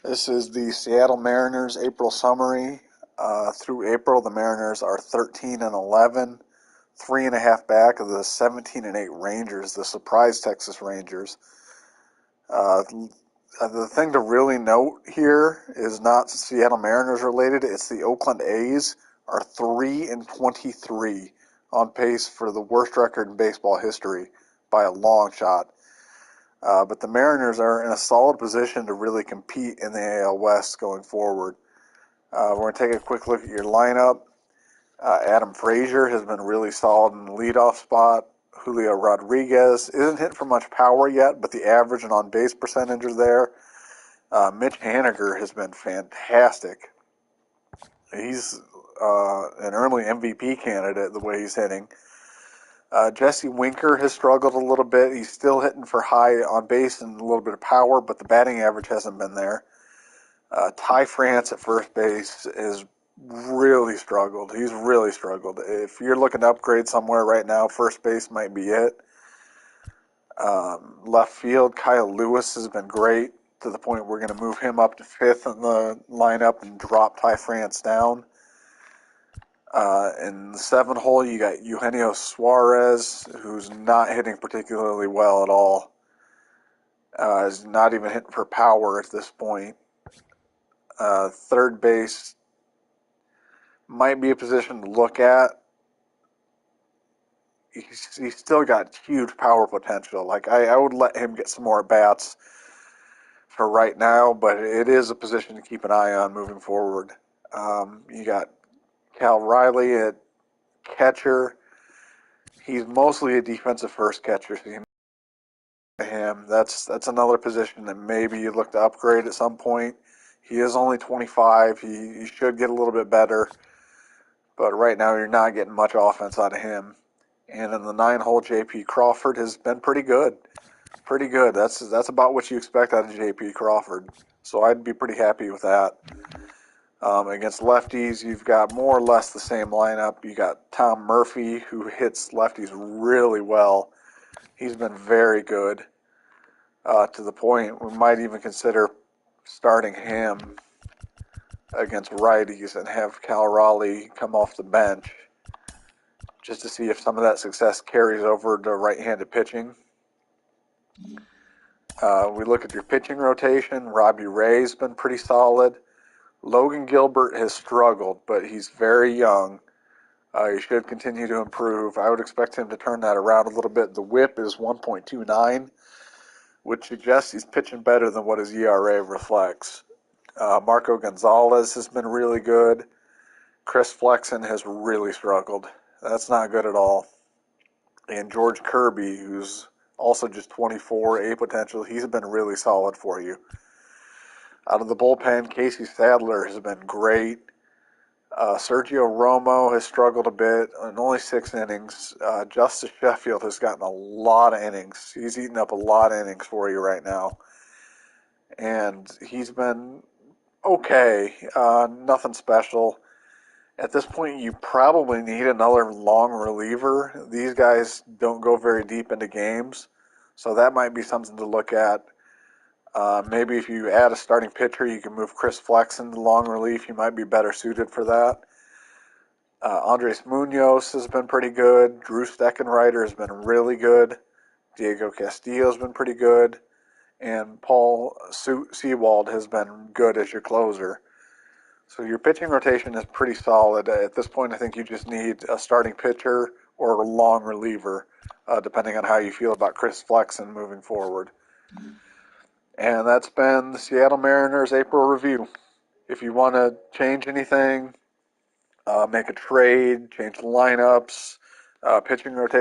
This is the Seattle Mariners April summary. Through April, the Mariners are 13-11, 3.5 back of the 17-8 Rangers, the surprise Texas Rangers. The thing to really note here is not Seattle Mariners related. It's the Oakland A's are 3-23, on pace for the worst record in baseball history by a long shot. But the Mariners are in a solid position to really compete in the AL West going forward. We're going to take a quick look at your lineup. Adam Frazier has been really solid in the leadoff spot. Julio Rodriguez isn't hitting for much power yet, but the average and on-base percentage are there. Mitch Haniger has been fantastic. He's an early MVP candidate the way he's hitting. Jesse Winker has struggled a little bit. He's still hitting for high on base and a little bit of power, but the batting average hasn't been there. Ty France at first base has really struggled. He's really struggled. If you're looking to upgrade somewhere right now, first base might be it. Left field, Kyle Lewis has been great to the point we're going to move him up to fifth in the lineup and drop Ty France down. In the 7-hole, you got Eugenio Suarez, who's not hitting particularly well at all. Is not even hitting for power at this point. Third base might be a position to look at. He's still got huge power potential. Like I would let him get some more bats for right now, but it is a position to keep an eye on moving forward. You got Cal Riley at catcher. He's mostly a defensive first catcher, so you know him. That's another position that maybe you look to upgrade at some point. He is only 25. He should get a little bit better, but right now you're not getting much offense out of him. And in the 9-hole, J.P. Crawford has been pretty good. Pretty good. That's about what you expect out of J.P. Crawford. So I'd be pretty happy with that. Against lefties, you've got more or less the same lineup. You got Tom Murphy, who hits lefties really well. He's been very good, to the point we might even consider starting him against righties and have Cal Raleigh come off the bench just to see if some of that success carries over to right-handed pitching. We look at your pitching rotation. Robbie Ray's been pretty solid. Logan Gilbert has struggled, but he's very young. He should continue to improve. I would expect him to turn that around a little bit. The whip is 1.29, which suggests he's pitching better than what his ERA reflects. Marco Gonzalez has been really good. Chris Flexen has really struggled. That's not good at all. And George Kirby, who's also just 24, A potential, he's been really solid for you. Out of the bullpen, Casey Sadler has been great. Sergio Romo has struggled a bit in only 6 innings. Justice Sheffield has gotten a lot of innings. He's eaten up a lot of innings for you right now. And he's been okay. Nothing special. At this point, you probably need another long reliever. These guys don't go very deep into games. So that might be something to look at. Maybe if you add a starting pitcher, you can move Chris Flexen to long relief. He might be better suited for that. Andres Munoz has been pretty good. Drew Steckenrider has been really good. Diego Castillo has been pretty good. And Paul Sewald has been good as your closer. So your pitching rotation is pretty solid. At this point, I think you just need a starting pitcher or a long reliever, depending on how you feel about Chris Flexen moving forward. And that's been the Seattle Mariners April review. If you want to change anything, make a trade, change the lineups, pitching rotation,